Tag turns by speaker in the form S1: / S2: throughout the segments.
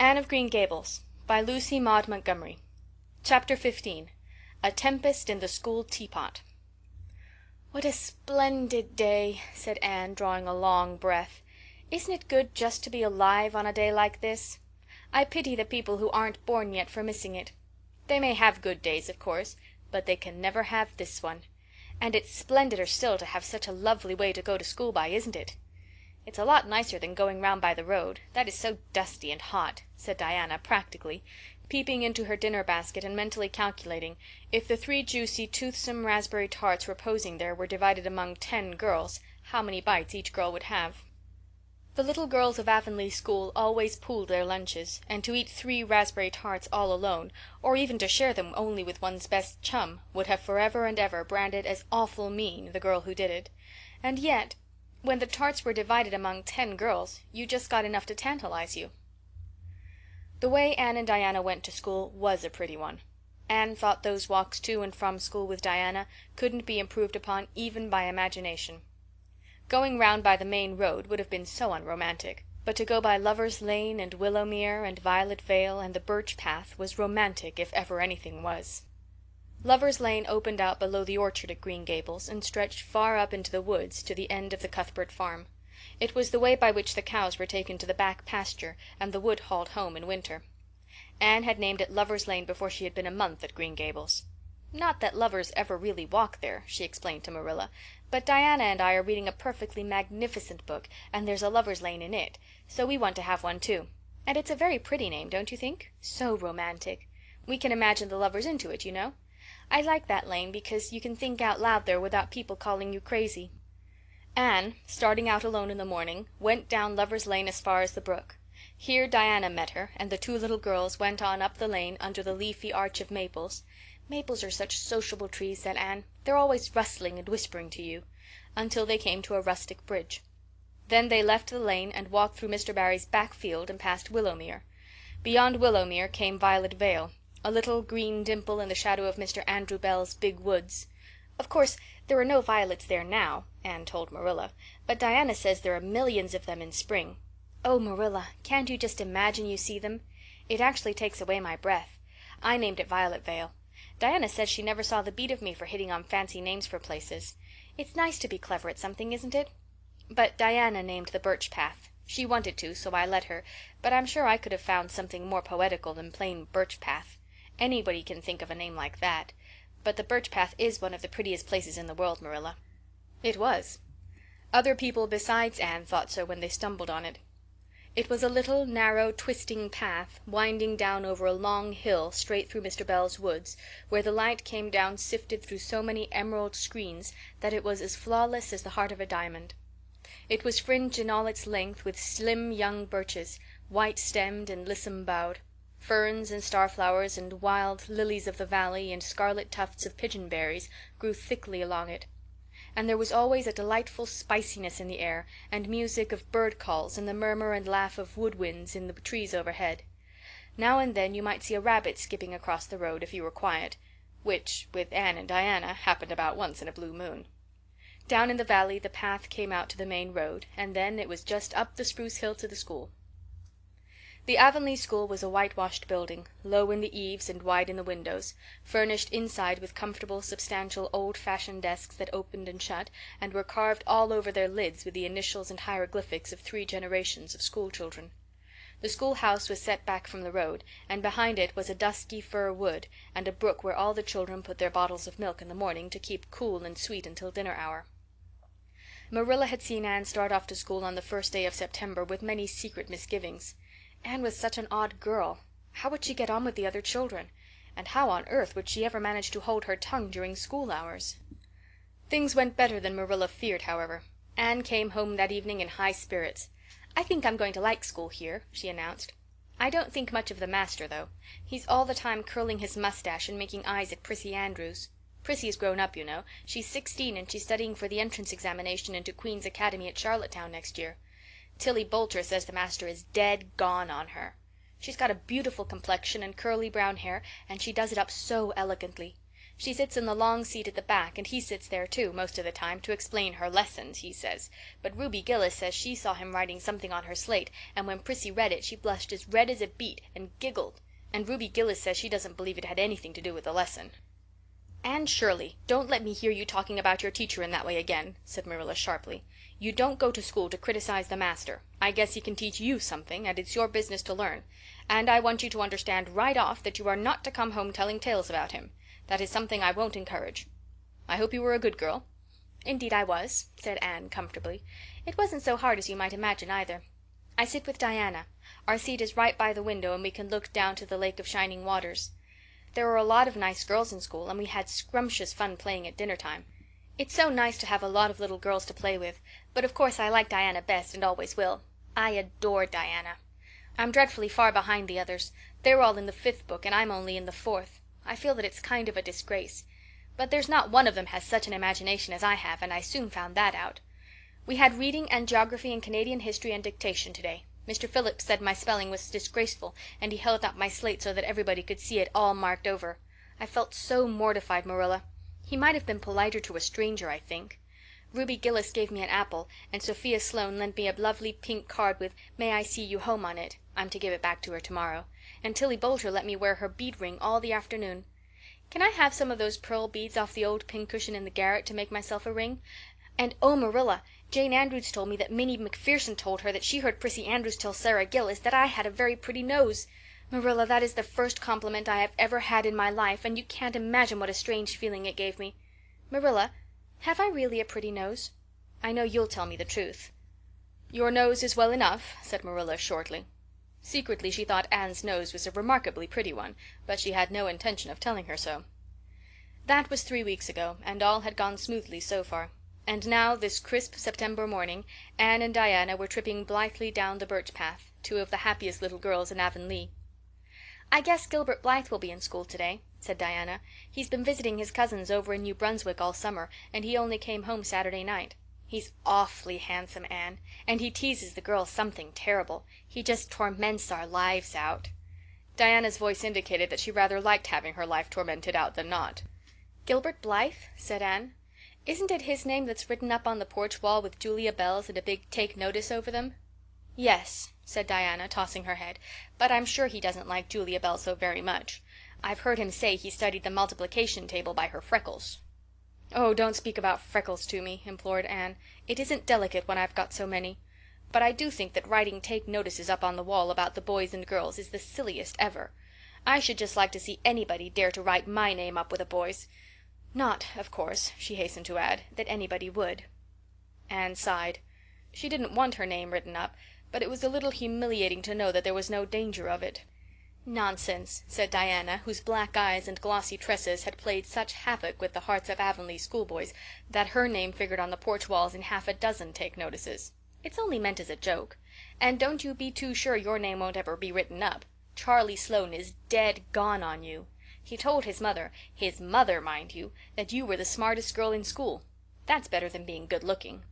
S1: Anne of Green Gables by Lucy Maud Montgomery. Chapter 15. A Tempest in the School Teapot. "What a splendid day," said Anne, drawing a long breath. "Isn't it good just to be alive on a day like this? I pity the people who aren't born yet for missing it. They may have good days, of course, but they can never have this one. And it's splendider still to have such a lovely way to go to school by, isn't it?" "It's a lot nicer than going round by the road. That is so dusty and hot," said Diana practically, peeping into her dinner basket and mentally calculating if the 3 juicy, toothsome raspberry tarts reposing there were divided among 10 girls, how many bites each girl would have. The little girls of Avonlea school always pooled their lunches, and to eat 3 raspberry tarts all alone, or even to share them only with one's best chum, would have forever and ever branded as awful mean the girl who did it. And yet, when the tarts were divided among 10 girls, you just got enough to tantalize you. The way Anne and Diana went to school was a pretty one. Anne thought those walks to and from school with Diana couldn't be improved upon even by imagination. Going round by the main road would have been so unromantic, but to go by Lover's Lane and Willowmere and Violet Vale and the Birch Path was romantic if ever anything was. Lover's Lane opened out below the orchard at Green Gables and stretched far up into the woods to the end of the Cuthbert farm. It was the way by which the cows were taken to the back pasture and the wood hauled home in winter. Anne had named it Lover's Lane before she had been a month at Green Gables. "Not that lovers ever really walk there," she explained to Marilla, "but Diana and I are reading a perfectly magnificent book, and there's a Lover's Lane in it, so we want to have one too. And it's a very pretty name, don't you think? So romantic. We can imagine the lovers into it, you know. I like that lane because you can think out loud there without people calling you crazy." Anne, starting out alone in the morning, went down Lover's Lane as far as the brook. Here Diana met her, and the 2 little girls went on up the lane under the leafy arch of maples. "Maples are such sociable trees," said Anne. "They're always rustling and whispering to you," until they came to a rustic bridge. Then they left the lane and walked through Mr. Barry's back field and past Willowmere. Beyond Willowmere came Violet Vale, a little green dimple in the shadow of Mr. Andrew Bell's big woods. Of course, there are no violets there now, Anne told Marilla, but Diana says there are millions of them in spring. Oh, Marilla, can't you just imagine you see them? It actually takes away my breath. I named it Violet Vale. Diana says she never saw the beat of me for hitting on fancy names for places. It's nice to be clever at something, isn't it? But Diana named the Birch Path. She wanted to, so I let her, but I'm sure I could have found something more poetical than plain Birch Path. Anybody can think of a name like that. But the Birch Path is one of the prettiest places in the world, Marilla." It was. Other people besides Anne thought so when they stumbled on it. It was a little, narrow, twisting path, winding down over a long hill straight through Mr. Bell's woods, where the light came down sifted through so many emerald screens that it was as flawless as the heart of a diamond. It was fringed in all its length with slim young birches, white-stemmed and lissom-boughed. Ferns and starflowers and wild lilies of the valley and scarlet tufts of pigeonberries grew thickly along it. And there was always a delightful spiciness in the air, and music of bird calls and the murmur and laugh of woodwinds in the trees overhead. Now and then you might see a rabbit skipping across the road if you were quiet, which, with Anne and Diana, happened about once in a blue moon. Down in the valley the path came out to the main road, and then it was just up the spruce hill to the school. The Avonlea school was a whitewashed building, low in the eaves and wide in the windows, furnished inside with comfortable, substantial, old-fashioned desks that opened and shut, and were carved all over their lids with the initials and hieroglyphics of 3 generations of school children. The schoolhouse was set back from the road, and behind it was a dusky fir wood and a brook where all the children put their bottles of milk in the morning to keep cool and sweet until dinner hour. Marilla had seen Anne start off to school on the first day of September with many secret misgivings. Anne was such an odd girl. How would she get on with the other children? And how on earth would she ever manage to hold her tongue during school hours? Things went better than Marilla feared, however. Anne came home that evening in high spirits. "I think I'm going to like school here," she announced. "I don't think much of the master, though. He's all the time curling his mustache and making eyes at Prissy Andrews. Prissy's grown up, you know. She's 16 and she's studying for the entrance examination into Queen's Academy at Charlottetown next year. Tilly Boulter says the master is dead gone on her. She's got a beautiful complexion and curly brown hair, and she does it up so elegantly. She sits in the long seat at the back, and he sits there too, most of the time, to explain her lessons, he says. But Ruby Gillis says she saw him writing something on her slate, and when Prissy read it she blushed as red as a beet and giggled. And Ruby Gillis says she doesn't believe it had anything to do with the lesson." "Anne Shirley, don't let me hear you talking about your teacher in that way again," said Marilla sharply. "You don't go to school to criticize the master. I guess he can teach you something, and it's your business to learn. And I want you to understand right off that you are not to come home telling tales about him. That is something I won't encourage. I hope you were a good girl." "Indeed I was," said Anne comfortably. "It wasn't so hard as you might imagine either. I sit with Diana. Our seat is right by the window and we can look down to the Lake of Shining Waters. There are a lot of nice girls in school, and we had scrumptious fun playing at dinner time. It's so nice to have a lot of little girls to play with, but of course I like Diana best and always will. I adore Diana. I'm dreadfully far behind the others. They're all in the 5th book and I'm only in the 4th. I feel that it's kind of a disgrace. But there's not one of them has such an imagination as I have, and I soon found that out. We had reading and geography and Canadian history and dictation today. Mr. Phillips said my spelling was disgraceful, and he held up my slate so that everybody could see it all marked over. I felt so mortified, Marilla. He might have been politer to a stranger, I think. Ruby Gillis gave me an apple, and Sophia Sloane lent me a lovely pink card with "May I see you home" on it. I'm to give it back to her tomorrow. And Tilly Boulter let me wear her bead ring all the afternoon. Can I have some of those pearl beads off the old pincushion in the garret to make myself a ring? And oh, Marilla, Jane Andrews told me that Minnie MacPherson told her that she heard Prissy Andrews tell Sarah Gillis that I had a very pretty nose. Marilla, that is the first compliment I have ever had in my life, and you can't imagine what a strange feeling it gave me. Marilla, have I really a pretty nose? I know you'll tell me the truth." "Your nose is well enough," said Marilla shortly. Secretly she thought Anne's nose was a remarkably pretty one, but she had no intention of telling her so. That was 3 weeks ago, and all had gone smoothly so far. And now, this crisp September morning, Anne and Diana were tripping blithely down the birch path, two of the happiest little girls in Avonlea. "I guess Gilbert Blythe will be in school today," said Diana. "He's been visiting his cousins over in New Brunswick all summer, and he only came home Saturday night. He's awfully handsome, Anne, and he teases the girls something terrible. He just torments our lives out." Diana's voice indicated that she rather liked having her life tormented out than not. "Gilbert Blythe?" said Anne. "Isn't it his name that's written up on the porch wall with Julia bells and a big 'Take Notice' over them?" "Yes," said Diana, tossing her head, "but I'm sure he doesn't like Julia Bell so very much. I've heard him say he studied the multiplication table by her freckles." "Oh, don't speak about freckles to me," implored Anne. "It isn't delicate when I've got so many. But I do think that writing 'Take Notices' up on the wall about the boys and girls is the silliest ever. I should just like to see anybody dare to write my name up with a boy's. Not, of course," she hastened to add, "that anybody would." Anne sighed. She didn't want her name written up, but it was a little humiliating to know that there was no danger of it. "Nonsense," said Diana, whose black eyes and glossy tresses had played such havoc with the hearts of Avonlea schoolboys that her name figured on the porch walls in half a dozen Take Notices. "It's only meant as a joke. And don't you be too sure your name won't ever be written up. Charlie Sloane is dead gone on you. He told his mother, mind you, that you were the smartest girl in school. That's better than being good looking."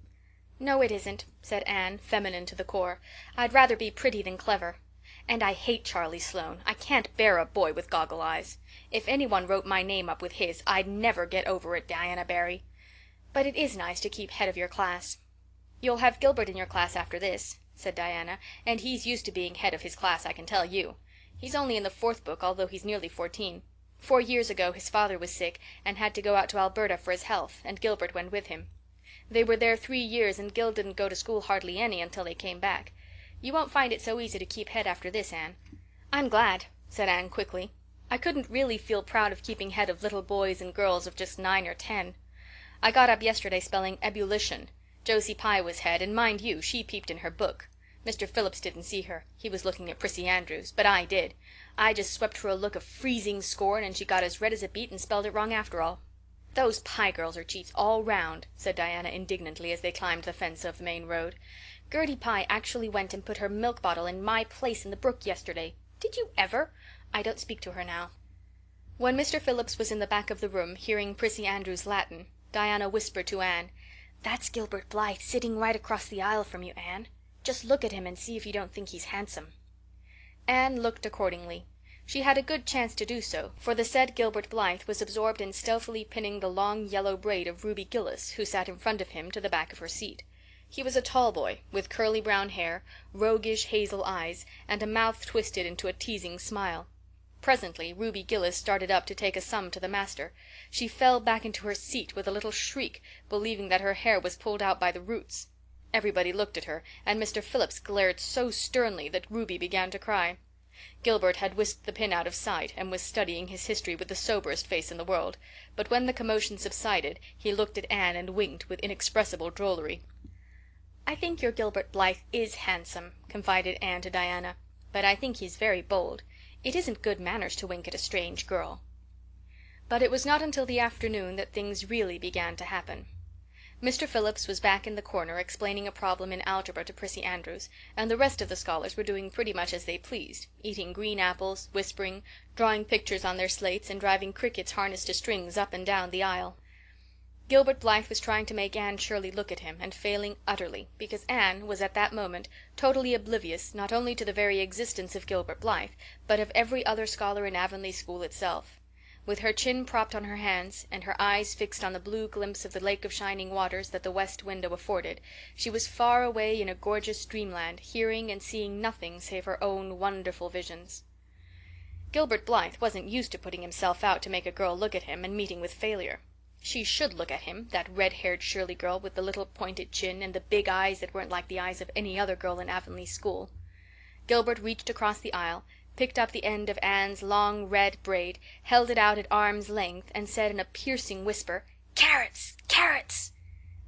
S1: "No, it isn't," said Anne, feminine to the core. "I'd rather be pretty than clever. And I hate Charlie Sloane. I can't bear a boy with goggle eyes. If anyone wrote my name up with his, I'd never get over it, Diana Barry. But it is nice to keep head of your class." "You'll have Gilbert in your class after this," said Diana, "and he's used to being head of his class, I can tell you. He's only in the 4th book, although he's nearly 14. 4 years ago his father was sick and had to go out to Alberta for his health, and Gilbert went with him. They were there 3 years, and Gil didn't go to school hardly any until they came back. You won't find it so easy to keep head after this, Anne." "I'm glad," said Anne quickly. "I couldn't really feel proud of keeping head of little boys and girls of just 9 or 10. I got up yesterday spelling ebullition. Josie Pye was head, and mind you, she peeped in her book. Mr. Phillips didn't see her. He was looking at Prissy Andrews, but I did. I just swept her a look of freezing scorn, and she got as red as a beet and spelled it wrong after all." "Those Pye girls are cheats all round," said Diana indignantly as they climbed the fence of the main road. "Gertie Pye actually went and put her milk bottle in my place in the brook yesterday. Did you ever? I don't speak to her now." When Mr. Phillips was in the back of the room, hearing Prissy Andrews' Latin, Diana whispered to Anne, "That's Gilbert Blythe sitting right across the aisle from you, Anne. Just look at him and see if you don't think he's handsome." Anne looked accordingly. She had a good chance to do so, for the said Gilbert Blythe was absorbed in stealthily pinning the long yellow braid of Ruby Gillis, who sat in front of him, to the back of her seat. He was a tall boy, with curly brown hair, roguish hazel eyes, and a mouth twisted into a teasing smile. Presently Ruby Gillis started up to take a sum to the master. She fell back into her seat with a little shriek, believing that her hair was pulled out by the roots. Everybody looked at her, and Mr. Phillips glared so sternly that Ruby began to cry. Gilbert had whisked the pin out of sight, and was studying his history with the soberest face in the world, but when the commotion subsided he looked at Anne and winked with inexpressible drollery. "I think your Gilbert Blythe is handsome," confided Anne to Diana, "but I think he's very bold. It isn't good manners to wink at a strange girl." But it was not until the afternoon that things really began to happen. Mr. Phillips was back in the corner explaining a problem in algebra to Prissy Andrews, and the rest of the scholars were doing pretty much as they pleased, eating green apples, whispering, drawing pictures on their slates, and driving crickets harnessed to strings up and down the aisle. Gilbert Blythe was trying to make Anne Shirley look at him, and failing utterly, because Anne was at that moment totally oblivious not only to the very existence of Gilbert Blythe, but of every other scholar in Avonlea school itself. With her chin propped on her hands, and her eyes fixed on the blue glimpse of the lake of shining waters that the west window afforded, she was far away in a gorgeous dreamland, hearing and seeing nothing save her own wonderful visions. Gilbert Blythe wasn't used to putting himself out to make a girl look at him and meeting with failure. She should look at him, that red-haired Shirley girl with the little pointed chin and the big eyes that weren't like the eyes of any other girl in Avonlea school. Gilbert reached across the aisle, picked up the end of Anne's long red braid, held it out at arm's length, and said in a piercing whisper, "Carrots! Carrots!"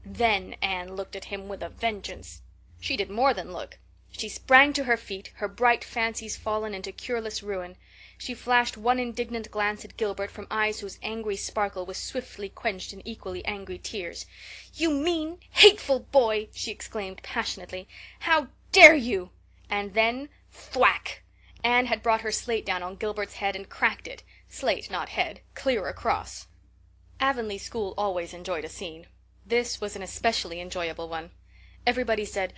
S1: Then Anne looked at him with a vengeance. She did more than look. She sprang to her feet, her bright fancies fallen into cureless ruin. She flashed one indignant glance at Gilbert from eyes whose angry sparkle was swiftly quenched in equally angry tears. "You mean, hateful boy!" she exclaimed passionately. "How dare you!" And then thwack! Anne had brought her slate down on Gilbert's head and cracked it, slate, not head, clear across. Avonlea school always enjoyed a scene. This was an especially enjoyable one. Everybody said,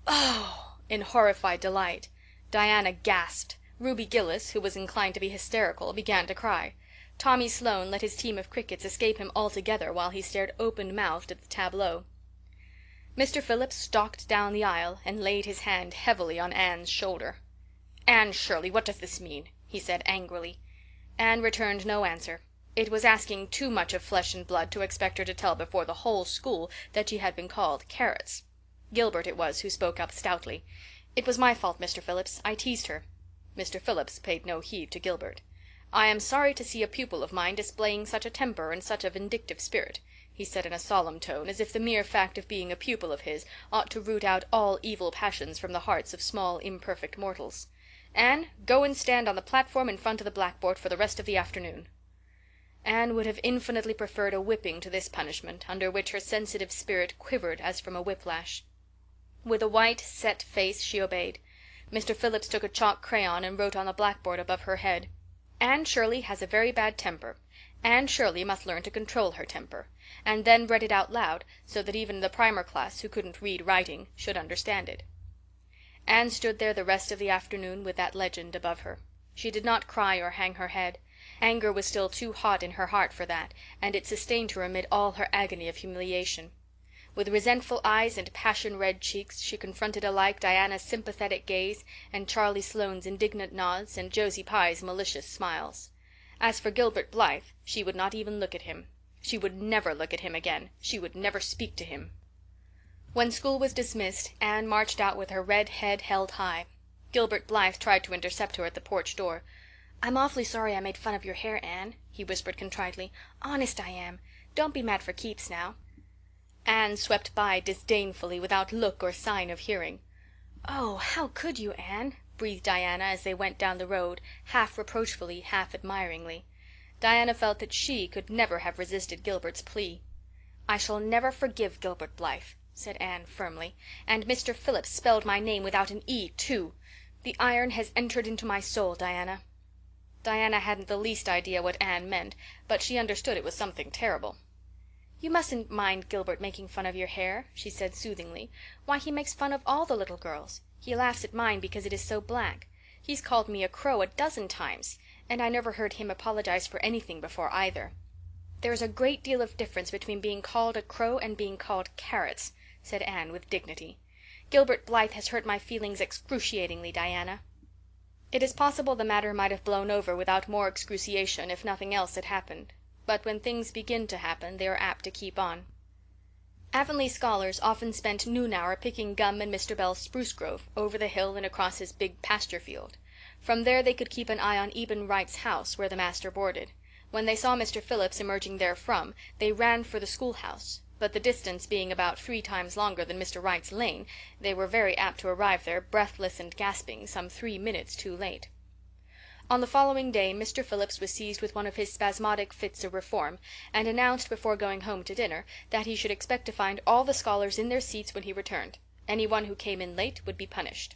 S1: "Oh!" in horrified delight. Diana gasped. Ruby Gillis, who was inclined to be hysterical, began to cry. Tommy Sloane let his team of crickets escape him altogether while he stared open-mouthed at the tableau. Mr. Phillips stalked down the aisle and laid his hand heavily on Anne's shoulder. "Anne Shirley, what does this mean?" he said angrily. Anne returned no answer. It was asking too much of flesh and blood to expect her to tell before the whole school that she had been called carrots. Gilbert it was who spoke up stoutly. "It was my fault, Mr. Phillips. I teased her." Mr. Phillips paid no heed to Gilbert. "I am sorry to see a pupil of mine displaying such a temper and such a vindictive spirit," he said in a solemn tone, as if the mere fact of being a pupil of his ought to root out all evil passions from the hearts of small imperfect mortals. "Anne, go and stand on the platform in front of the blackboard for the rest of the afternoon." Anne would have infinitely preferred a whipping to this punishment, under which her sensitive spirit quivered as from a whiplash. With a white, set face she obeyed. Mr. Phillips took a chalk crayon and wrote on the blackboard above her head, "Anne Shirley has a very bad temper. Anne Shirley must learn to control her temper," and then read it out loud, so that even the primer class, who couldn't read writing, should understand it. Anne stood there the rest of the afternoon with that legend above her. She did not cry or hang her head. Anger was still too hot in her heart for that, and it sustained her amid all her agony of humiliation. With resentful eyes and passion-red cheeks she confronted alike Diana's sympathetic gaze and Charlie Sloane's indignant nods and Josie Pye's malicious smiles. As for Gilbert Blythe, she would not even look at him. She would never look at him again. She would never speak to him. When school was dismissed, Anne marched out with her red head held high. Gilbert Blythe tried to intercept her at the porch door. "I'm awfully sorry I made fun of your hair, Anne," he whispered contritely. "Honest I am. Don't be mad for keeps now." Anne swept by disdainfully, without look or sign of hearing. "Oh, how could you, Anne?" breathed Diana as they went down the road, half reproachfully, half admiringly. Diana felt that she could never have resisted Gilbert's plea. "I shall never forgive Gilbert Blythe," said Anne firmly. "And Mr. Phillips spelled my name without an E, too. The iron has entered into my soul, Diana." Diana hadn't the least idea what Anne meant, but she understood it was something terrible. "You mustn't mind Gilbert making fun of your hair," she said soothingly. "Why, he makes fun of all the little girls. He laughs at mine because it is so black. He's called me a crow a dozen times, and I never heard him apologize for anything before either." "There's a great deal of difference between being called a crow and being called carrots," said Anne with dignity. "Gilbert Blythe has hurt my feelings excruciatingly, Diana." It is possible the matter might have blown over without more excruciation if nothing else had happened. But when things begin to happen they are apt to keep on. Avonlea scholars often spent noon hour picking gum in Mr. Bell's spruce grove, over the hill and across his big pasture field. From there they could keep an eye on Eben Wright's house, where the master boarded. When they saw Mr. Phillips emerging therefrom, they ran for the schoolhouse, but the distance being about 3 times longer than Mr. Wright's lane, they were very apt to arrive there, breathless and gasping, some 3 minutes too late. On the following day Mr. Phillips was seized with one of his spasmodic fits of reform, and announced before going home to dinner that he should expect to find all the scholars in their seats when he returned. Anyone who came in late would be punished.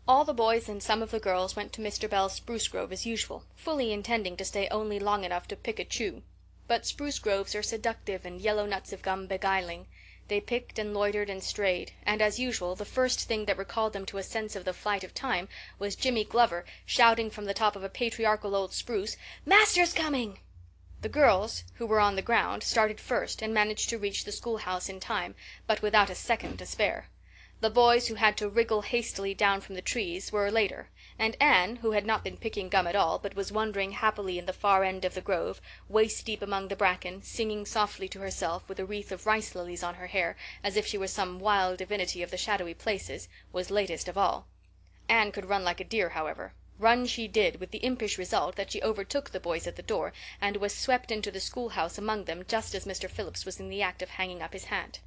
S1: All the boys and some of the girls went to Mr. Bell's spruce grove as usual, fully intending to stay only long enough to pick a chew. But spruce groves are seductive and yellow nuts of gum beguiling. They picked and loitered and strayed, and as usual the first thing that recalled them to a sense of the flight of time was Jimmy Glover shouting from the top of a patriarchal old spruce, "Master's coming!" The girls, who were on the ground, started first and managed to reach the schoolhouse in time, but without a second to spare. The boys, who had to wriggle hastily down from the trees, were later, and Anne, who had not been picking gum at all, but was wandering happily in the far end of the grove, waist deep among the bracken, singing softly to herself, with a wreath of rice lilies on her hair, as if she were some wild divinity of the shadowy places, was latest of all. Anne could run like a deer, however. Run she did, with the impish result that she overtook the boys at the door, and was swept into the schoolhouse among them just as Mr. Phillips was in the act of hanging up his hat.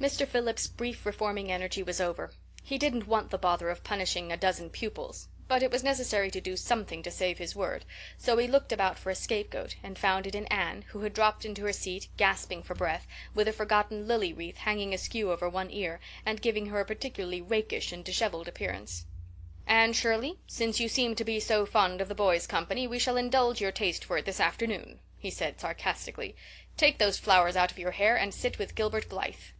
S1: Mr. Phillips's brief reforming energy was over. He didn't want the bother of punishing a dozen pupils, but it was necessary to do something to save his word, so he looked about for a scapegoat and found it in Anne, who had dropped into her seat, gasping for breath, with a forgotten lily wreath hanging askew over one ear, and giving her a particularly rakish and disheveled appearance. "Anne Shirley, since you seem to be so fond of the boys' company, we shall indulge your taste for it this afternoon," he said sarcastically. "Take those flowers out of your hair and sit with Gilbert Blythe."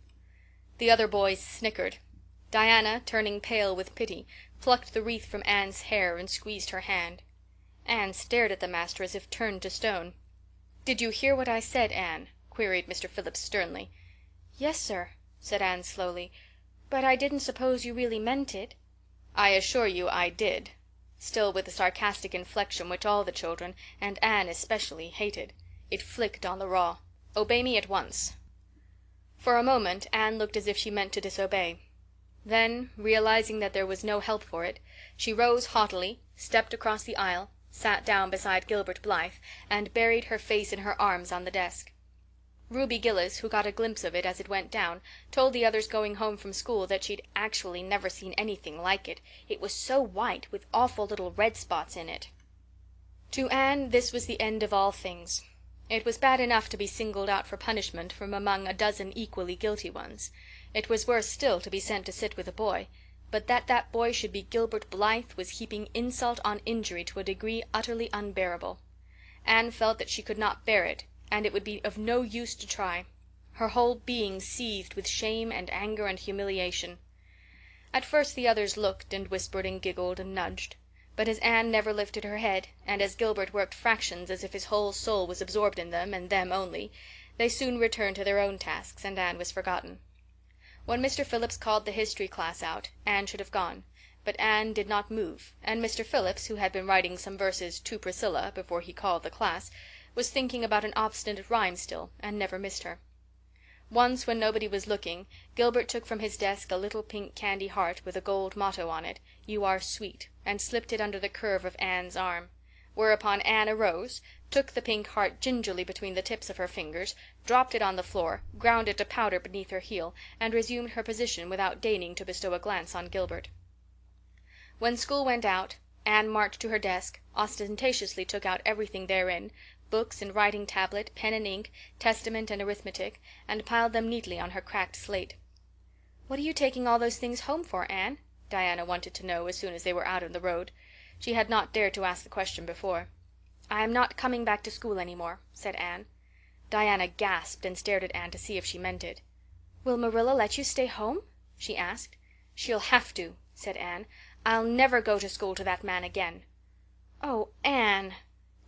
S1: The other boys snickered. Diana, turning pale with pity, plucked the wreath from Anne's hair and squeezed her hand. Anne stared at the master as if turned to stone. "Did you hear what I said, Anne?" queried Mr. Phillips sternly. "Yes, sir," said Anne slowly, "but I didn't suppose you really meant it." "I assure you I did," still with the sarcastic inflection which all the children, and Anne especially, hated. It flicked on the raw. "Obey me at once." For a moment Anne looked as if she meant to disobey. Then, realizing that there was no help for it, she rose haughtily, stepped across the aisle, sat down beside Gilbert Blythe, and buried her face in her arms on the desk. Ruby Gillis, who got a glimpse of it as it went down, told the others going home from school that she'd actually never seen anything like it. It was so white, with awful little red spots in it. To Anne this was the end of all things. It was bad enough to be singled out for punishment from among a dozen equally guilty ones. It was worse still to be sent to sit with a boy, but that boy should be Gilbert Blythe was heaping insult on injury to a degree utterly unbearable. Anne felt that she could not bear it, and it would be of no use to try. Her whole being seethed with shame and anger and humiliation. At first the others looked and whispered and giggled and nudged. But as Anne never lifted her head, and as Gilbert worked fractions as if his whole soul was absorbed in them and them only, they soon returned to their own tasks, and Anne was forgotten. When Mr. Phillips called the history class out, Anne should have gone, but Anne did not move, and Mr. Phillips, who had been writing some verses to Priscilla before he called the class, was thinking about an obstinate rhyme still, and never missed her. Once, when nobody was looking, Gilbert took from his desk a little pink candy heart with a gold motto on it, "You are sweet," and slipped it under the curve of Anne's arm. Whereupon Anne arose, took the pink heart gingerly between the tips of her fingers, dropped it on the floor, ground it to powder beneath her heel, and resumed her position without deigning to bestow a glance on Gilbert. When school went out, Anne marched to her desk, ostentatiously took out everything therein, books and writing tablet, pen and ink, testament and arithmetic, and piled them neatly on her cracked slate. "What are you taking all those things home for, Anne?" Diana wanted to know as soon as they were out on the road. She had not dared to ask the question before. "I am not coming back to school any more," said Anne. Diana gasped and stared at Anne to see if she meant it. "Will Marilla let you stay home?" she asked. "She'll have to," said Anne. "I'll never go to school to that man again." "Oh, Anne!"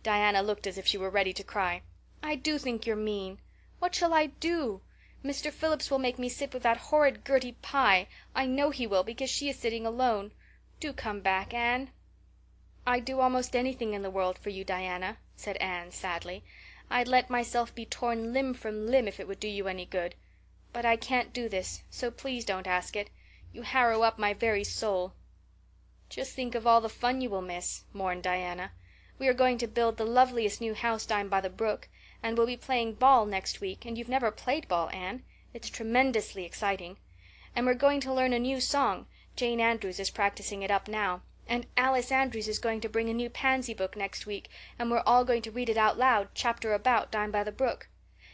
S1: Diana looked as if she were ready to cry. "I do think you're mean. What shall I do? Mr. Phillips will make me sit with that horrid Gertie Pye. I know he will, because she is sitting alone. Do come back, Anne." "I'd do almost anything in the world for you, Diana," said Anne sadly. "I'd let myself be torn limb from limb if it would do you any good. But I can't do this, so please don't ask it. You harrow up my very soul." "Just think of all the fun you will miss," mourned Diana. "We are going to build the loveliest new house down by the brook, and we'll be playing ball next week, and you've never played ball, Anne. It's tremendously exciting. And we're going to learn a new song. Jane Andrews is practicing it up now. And Alice Andrews is going to bring a new pansy book next week, and we're all going to read it out loud, chapter about, down by the brook.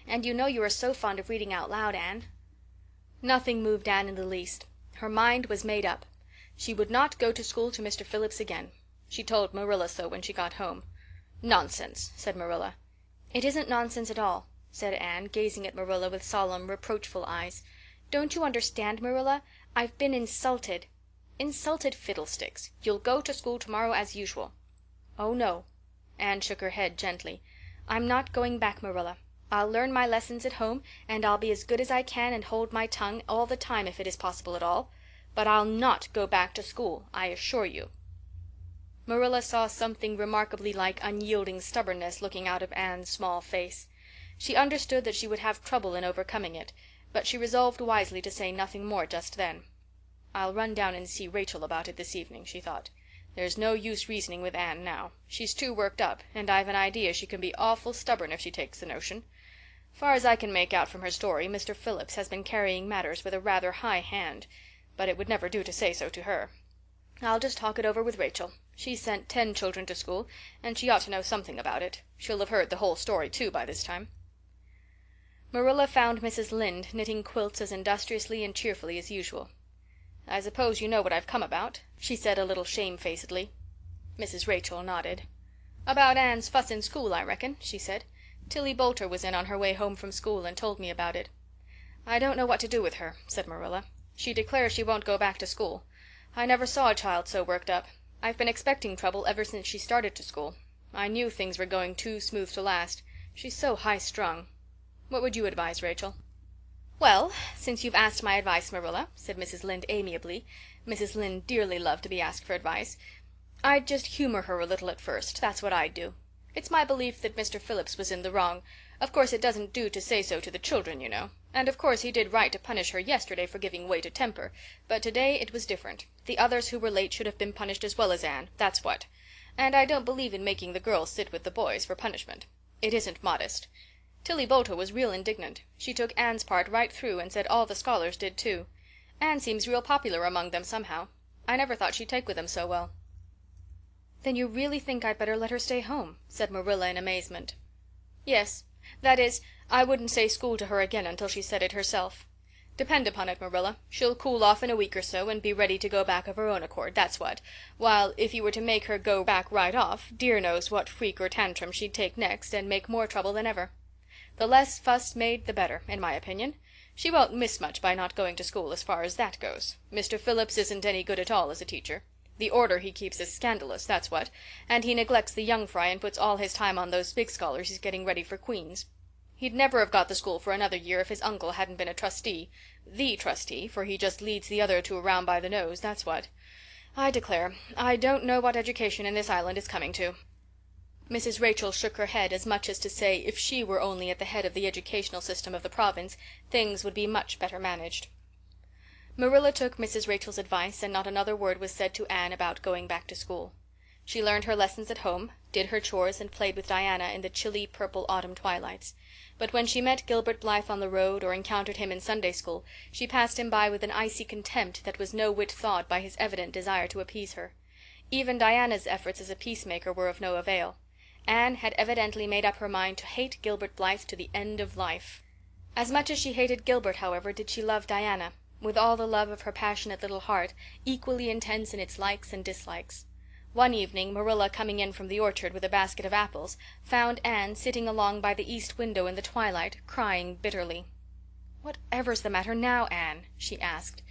S1: And you know you are so fond of reading out loud, Anne." Nothing moved Anne in the least. Her mind was made up. She would not go to school to Mr. Phillips again. She told Marilla so when she got home. "Nonsense," said Marilla. "It isn't nonsense at all," said Anne, gazing at Marilla with solemn, reproachful eyes. "Don't you understand, Marilla? I've been insulted." "Insulted fiddlesticks! You'll go to school tomorrow as usual." "Oh, no." Anne shook her head gently. "I'm not going back, Marilla. I'll learn my lessons at home, and I'll be as good as I can and hold my tongue all the time if it is possible at all. But I'll not go back to school, I assure you." Marilla saw something remarkably like unyielding stubbornness looking out of Anne's small face. She understood that she would have trouble in overcoming it, but she resolved wisely to say nothing more just then. "I'll run down and see Rachel about it this evening," she thought. "There's no use reasoning with Anne now. She's too worked up, and I've an idea she can be awful stubborn if she takes the notion. Far as I can make out from her story, Mr. Phillips has been carrying matters with a rather high hand, but it would never do to say so to her. I'll just talk it over with Rachel. She's sent 10 children to school, and she ought to know something about it. She'll have heard the whole story, too, by this time." Marilla found Mrs. Lynde knitting quilts as industriously and cheerfully as usual. "I suppose you know what I've come about," she said a little shamefacedly. Mrs. Rachel nodded. "About Anne's fuss in school, I reckon," she said. "Tilly Boulter was in on her way home from school and told me about it." "I don't know what to do with her," said Marilla. "She declares she won't go back to school. I never saw a child so worked up. I've been expecting trouble ever since she started to school. I knew things were going too smooth to last. She's so high-strung. What would you advise, Rachel?" "Well, since you've asked my advice, Marilla," said Mrs. Lynde amiably. Mrs. Lynde dearly loved to be asked for advice. "I'd just humor her a little at first, that's what I'd do. It's my belief that Mr. Phillips was in the wrong. Of course it doesn't do to say so to the children, you know. And of course he did right to punish her yesterday for giving way to temper. But today it was different. The others who were late should have been punished as well as Anne, that's what. And I don't believe in making the girls sit with the boys for punishment. It isn't modest. Tilly Boulter was real indignant. She took Anne's part right through and said all the scholars did too. Anne seems real popular among them somehow. I never thought she'd take with them so well." "Then you really think I'd better let her stay home?" said Marilla in amazement. "Yes. That is, I wouldn't say school to her again until she said it herself. Depend upon it, Marilla, she'll cool off in a week or so and be ready to go back of her own accord, that's what. While if you were to make her go back right off, dear knows what freak or tantrum she'd take next and make more trouble than ever. The less fuss made the better, in my opinion. She won't miss much by not going to school as far as that goes. Mr. Phillips isn't any good at all as a teacher. The order he keeps is scandalous, that's what, and he neglects the young fry and puts all his time on those big scholars he's getting ready for Queen's. He'd never have got the school for another year if his uncle hadn't been a trustee. The trustee, for he just leads the other two around by the nose, that's what. I declare, I don't know what education in this island is coming to." Mrs. Rachel shook her head as much as to say if she were only at the head of the educational system of the province, things would be much better managed. Marilla took Mrs. Rachel's advice, and not another word was said to Anne about going back to school. She learned her lessons at home, did her chores, and played with Diana in the chilly purple autumn twilights. But when she met Gilbert Blythe on the road or encountered him in Sunday school, she passed him by with an icy contempt that was no whit thawed by his evident desire to appease her. Even Diana's efforts as a peacemaker were of no avail. Anne had evidently made up her mind to hate Gilbert Blythe to the end of life. As much as she hated Gilbert, however, did she love Diana, with all the love of her passionate little heart, equally intense in its likes and dislikes. One evening Marilla, coming in from the orchard with a basket of apples, found Anne sitting along by the east window in the twilight, crying bitterly. "Whatever's the matter now, Anne?" she asked.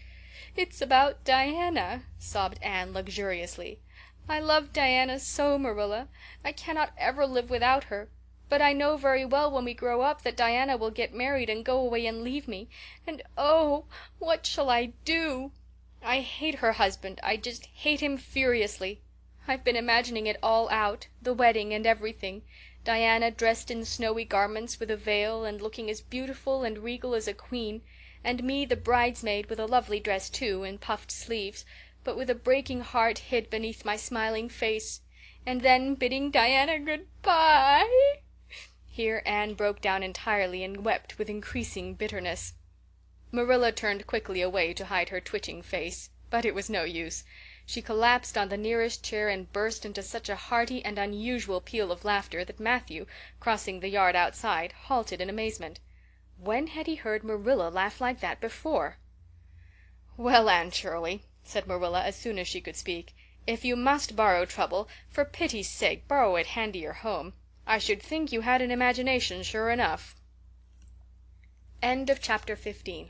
S1: "It's about Diana," sobbed Anne luxuriously. I love Diana so, Marilla. I cannot ever live without her. But I know very well when we grow up that Diana will get married and go away and leave me. And oh, what shall I do? I hate her husband. I just hate him furiously. I've been imagining it all out, the wedding and everything. Diana dressed in snowy garments with a veil and looking as beautiful and regal as a queen, and me the bridesmaid with a lovely dress too, and puffed sleeves, but with a breaking heart hid beneath my smiling face, and then bidding Diana good-bye." Here Anne broke down entirely and wept with increasing bitterness. Marilla turned quickly away to hide her twitching face, but it was no use. She collapsed on the nearest chair and burst into such a hearty and unusual peal of laughter that Matthew, crossing the yard outside, halted in amazement. When had he heard Marilla laugh like that before? "Well, Anne Shirley," said Marilla as soon as she could speak, "if you must borrow trouble, for pity's sake borrow it handier home. I should think you had an imagination, sure enough." Chapter 15